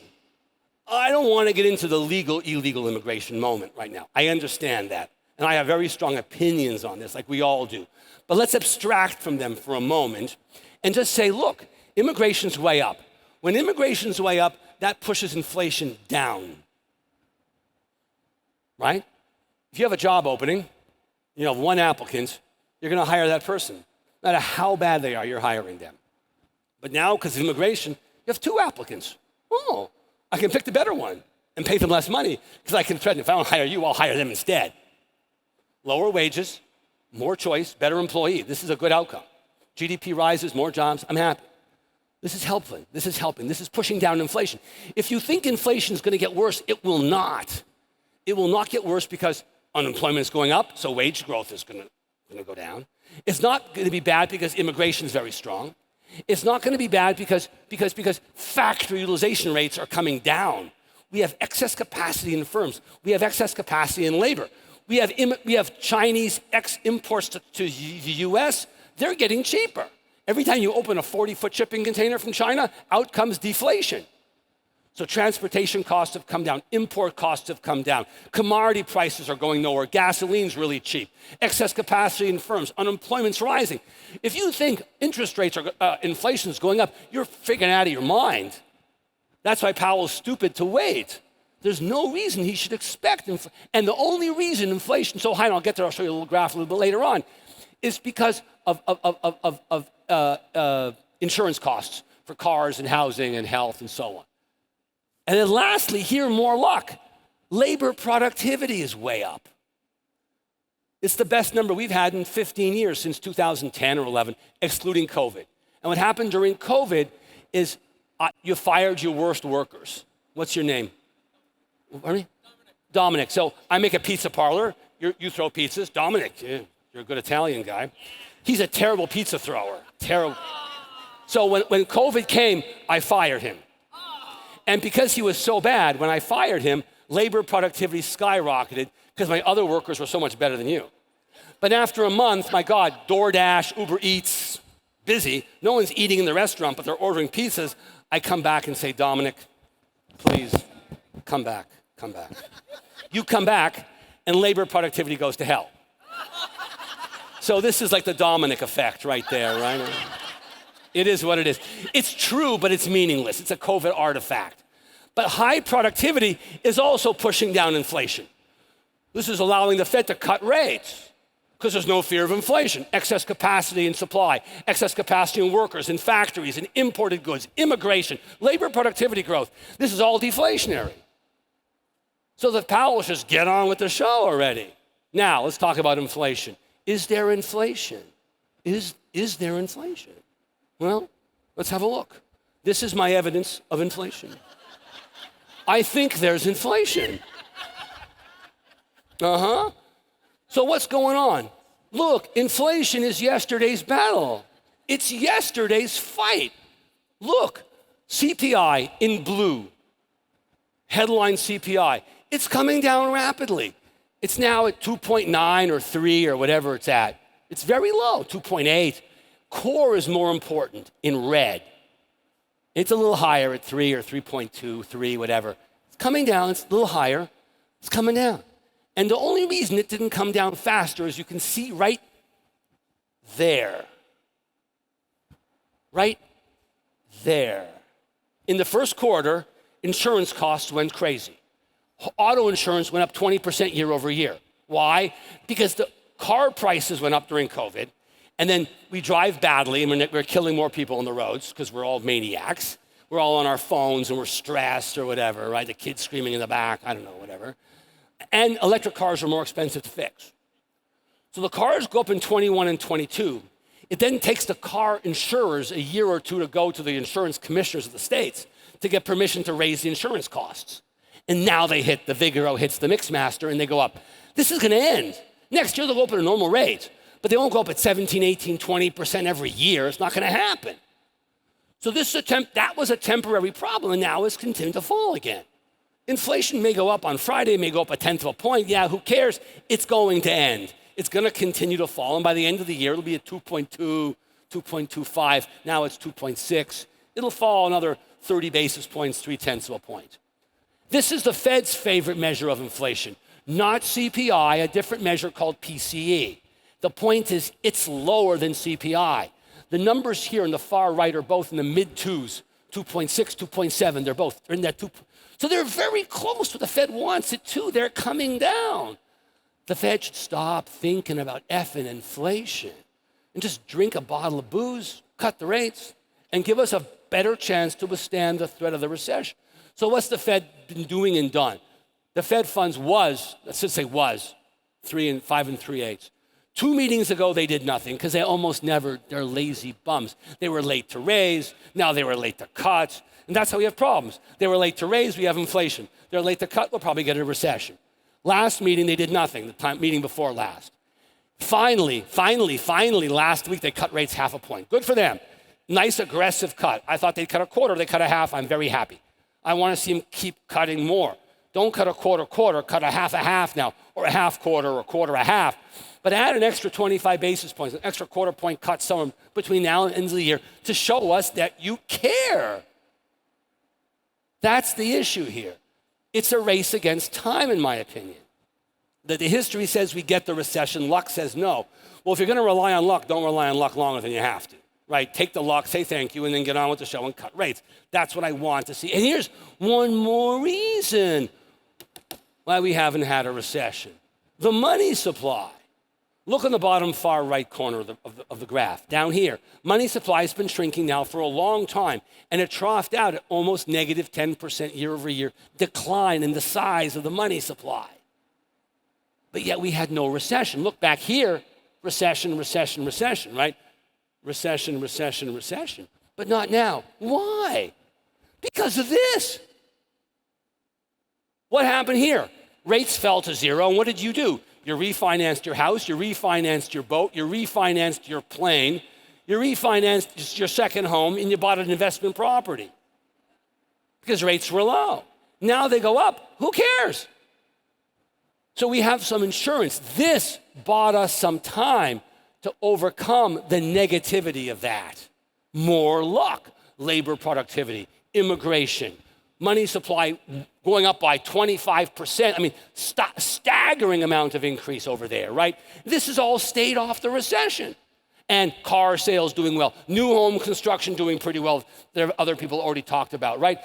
I don't want to get into the illegal immigration moment right now. I understand that. And I have very strong opinions on this, like we all do. But let's abstract from them for a moment and just say, look, immigration's way up. When immigration's way up, that pushes inflation down. Right? If you have a job opening, you have one applicant, you're going to hire that person. No matter how bad they are, you're hiring them. But now, because of immigration, you have 2 applicants. Oh, I can pick the better one and pay them less money because I can threaten, if I don't hire you, I'll hire them instead. Lower wages, more choice, better employee. This is a good outcome. GDP rises, more jobs, I'm happy. This is helpful. This is helping. This is pushing down inflation. If you think inflation is going to get worse, it will not. It will not get worse because unemployment is going up, so wage growth is going to go down. It's not going to be bad because immigration is very strong. It's not going to be bad because factory utilization rates are coming down. We have excess capacity in firms. We have excess capacity in labor. We have Chinese imports to the US. They're getting cheaper. Every time you open a 40-foot shipping container from China, out comes deflation. So transportation costs have come down, import costs have come down, commodity prices are going nowhere, gasoline's really cheap, excess capacity in firms, unemployment's rising. If you think interest rates are, inflation's going up, you're freaking out of your mind. That's why Powell's stupid to wait. There's no reason he should expect, and the only reason inflation's so high, and I'll get there, I'll show you a little graph a little bit later on, is because of insurance costs for cars and housing and health and so on. And then lastly, here, more luck. Labor productivity is way up. It's the best number we've had in 15 years, since 2010 or 11, excluding COVID. And what happened during COVID is you fired your worst workers. What's your name? Pardon me? Dominic. So I make a pizza parlor. You throw pizzas. Dominic, you're a good Italian guy. He's a terrible pizza thrower. Terrible. So when COVID came, I fired him. And because he was so bad, when I fired him, labor productivity skyrocketed because my other workers were so much better than you. But after a month, my God, DoorDash, Uber Eats, busy. No one's eating in the restaurant, but they're ordering pizzas. I come back and say, Dominic, please, come back. You come back, and labor productivity goes to hell. So this is like the Dominic effect right there, right? It is what it is. It's true, but it's meaningless. It's a COVID artifact. But high productivity is also pushing down inflation. This is allowing the Fed to cut rates because there's no fear of inflation. Excess capacity in supply, excess capacity in workers, in factories, in imported goods, immigration, labor productivity growth. This is all deflationary. So the Powell should just get on with the show already. Now, let's talk about inflation. Is there inflation? Is there inflation? Well, let's have a look. This is my evidence of inflation. I think there's inflation. So what's going on? Look, inflation is yesterday's battle. It's yesterday's fight. Look, CPI in blue, headline CPI. It's coming down rapidly. It's now at 2.9 or 3 or whatever it's at. It's very low, 2.8. Core is more important in red. It's a little higher at 3 or 3.2, 3, whatever. It's coming down, it's a little higher, it's coming down. And the only reason it didn't come down faster is you can see right there. Right there. In the first quarter, insurance costs went crazy. Auto insurance went up 20% year over year. Why? Because the car prices went up during COVID, and then we drive badly, and we're killing more people on the roads because we're all maniacs. We're all on our phones, and we're stressed or whatever, right? The kids screaming in the back, I don't know, whatever. And electric cars are more expensive to fix. So the cars go up in 21 and 22. It then takes the car insurers a year or two to go to the insurance commissioners of the states to get permission to raise the insurance costs. And now the Vigoro hits the Mixmaster, and they go up. This is gonna end. Next year, they'll go up at a normal rate, but they won't go up at 17, 18, 20% every year. It's not gonna happen. So that was a temporary problem, and now it's continuing to fall again. Inflation may go up on Friday, may go up 1/10 of a point. Yeah, who cares? It's going to end. It's gonna continue to fall, and by the end of the year, it'll be at 2.2, 2.25. Now it's 2.6. It'll fall another 30 basis points, 3/10 of a point. This is the Fed's favorite measure of inflation, not CPI, a different measure called PCE. The point is, it's lower than CPI. The numbers here on the far right are both in the mid-twos, 2.6, 2.7. They're in that 2. So they're very close to what the Fed wants it to. They're coming down. The Fed should stop thinking about effing inflation and just drink a bottle of booze, cut the rates, and give us a better chance to withstand the threat of the recession. So what's the Fed been doing and done? The Fed funds was 5 3/8. 2 meetings ago, they did nothing because they're lazy bums. They were late to raise, now they were late to cut, and that's how we have problems. They were late to raise, we have inflation. They're late to cut, we'll probably get a recession. Last meeting, they did nothing, the meeting before last. Finally, last week, they cut rates 1/2 a point. Good for them. Nice, aggressive cut. I thought they'd cut a quarter, they cut a half, I'm very happy. I want to see them keep cutting more. Don't cut a quarter, cut a half now, or a half quarter, or a quarter, a half. But add an extra 25 basis points, an extra quarter point cut somewhere between now and the end of the year to show us that you care. That's the issue here. It's a race against time, in my opinion. That the history says we get the recession, luck says no. Well, if you're gonna rely on luck, don't rely on luck longer than you have to, right? Take the luck, say thank you, and then get on with the show and cut rates. That's what I want to see. And here's one more reason why we haven't had a recession. The money supply. Look on the bottom far right corner of the graph. Down here, money supply has been shrinking now for a long time, and it troughed out at almost negative 10% year over year decline in the size of the money supply. But yet we had no recession. Look back here, recession, right? Recession. But not now. Why? Because of this. What happened here? Rates fell to 0, and what did you do? You refinanced your house, you refinanced your boat, you refinanced your plane, you refinanced your second home, and you bought an investment property because rates were low. Now they go up. Who cares? So we have some insurance. This bought us some time to overcome the negativity of that. More luck, labor productivity, immigration, money supply going up by 25%. I mean, staggering amount of increase over there, right? This has all stayed off the recession. And car sales doing well. New home construction doing pretty well. There are other people already talked about, right?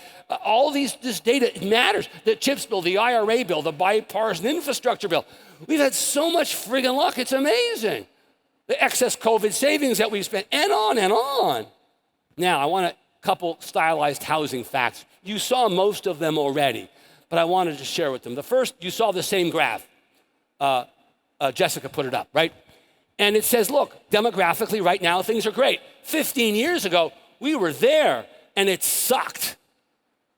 All this data, it matters. The CHIPS bill, the IRA bill, the bipartisan infrastructure bill. We've had so much friggin' luck, it's amazing. The excess COVID savings that we've spent, and on and on. Now, I want a couple stylized housing facts. You saw most of them already, but I wanted to share with them. The first, you saw the same graph. Jessica put it up, right? And it says, look, demographically right now, things are great. 15 years ago, we were there, and it sucked.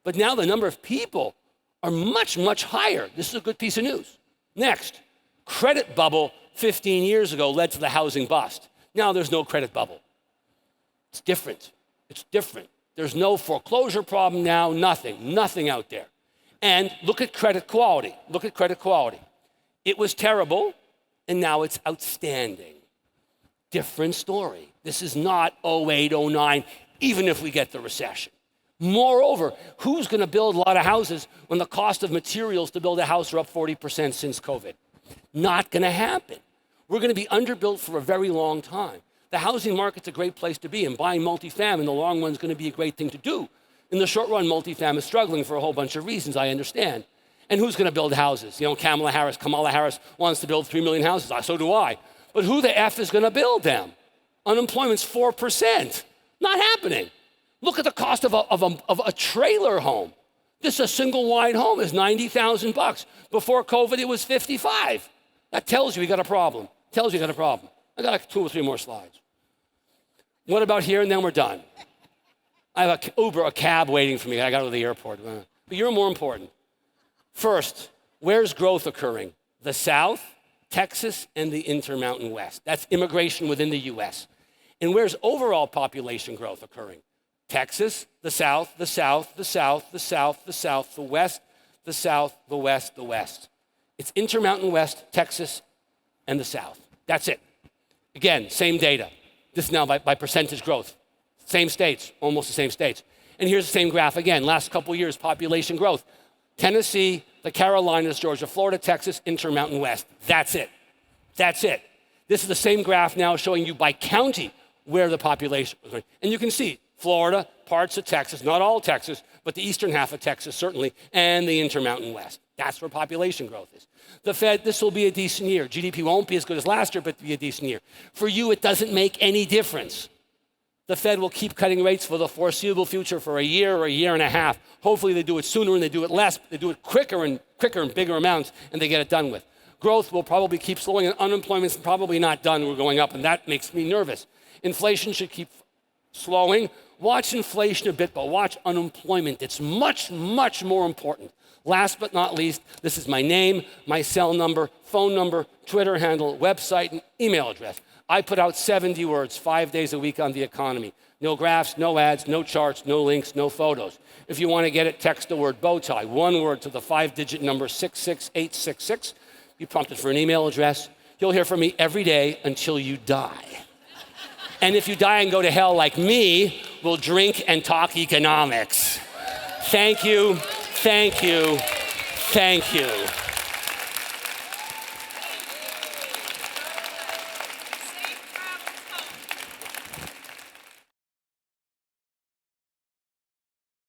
But now the number of people are much, much higher. This is a good piece of news. Next, credit bubble 15 years ago led to the housing bust. Now there's no credit bubble. It's different. It's different. There's no foreclosure problem now, nothing out there. And look at credit quality. Look at credit quality. It was terrible, and now it's outstanding. Different story. This is not 08, 09, even if we get the recession. Moreover, who's going to build a lot of houses when the cost of materials to build a house are up 40% since COVID? Not going to happen. We're going to be underbuilt for a very long time. The housing market's a great place to be, and buying multifam in the long run is going to be a great thing to do. In the short run, multifam is struggling for a whole bunch of reasons, I understand. And who's going to build houses? You know, Kamala Harris wants to build 3 million houses. So do I. But who the F is going to build them? Unemployment's 4%. Not happening. Look at the cost of a trailer home. This a single wide home is $90,000. Before COVID, it was 55. That tells you we got a problem. Tells you got a problem. I got like 2 or 3 more slides. What about here? And then we're done. I have a cab waiting for me. I got to go to the airport. But you're more important. First, where's growth occurring? The South, Texas, and the Intermountain West. That's immigration within the U.S. And where's overall population growth occurring? Texas, the South, the South, the South, the South, the South, the West, the South, the West, the West. It's Intermountain West, Texas, and the South. That's it. Again, same data. This now by percentage growth. Same states, almost the same states. And here's the same graph again. Last couple years, population growth. Tennessee, the Carolinas, Georgia, Florida, Texas, Intermountain West. That's it. That's it. This is the same graph now showing you by county where the population was going. And you can see Florida, parts of Texas, not all Texas, but the eastern half of Texas certainly, and the Intermountain West. That's where population growth is. The Fed, this will be a decent year. GDP won't be as good as last year, but it'll be a decent year. For you, it doesn't make any difference. The Fed will keep cutting rates for the foreseeable future for a year or a year and a half. Hopefully they do it sooner and they do it less. They do it quicker and bigger amounts, and they get it done with. Growth will probably keep slowing, and unemployment's probably not done. We're going up, and that makes me nervous. Inflation should keep slowing. Watch inflation a bit, but watch unemployment. It's much, much more important. Last but not least, this is my name, my cell number, phone number, Twitter handle, website, and email address. I put out 70 words 5 days a week on the economy. No graphs, no ads, no charts, no links, no photos. If you want to get it, text the word Bowtie, one word to the 5-digit number 66866. Be prompted for an email address. You'll hear from me every day until you die. And if you die and go to hell like me, we'll drink and talk economics. Thank you, thank you, thank you.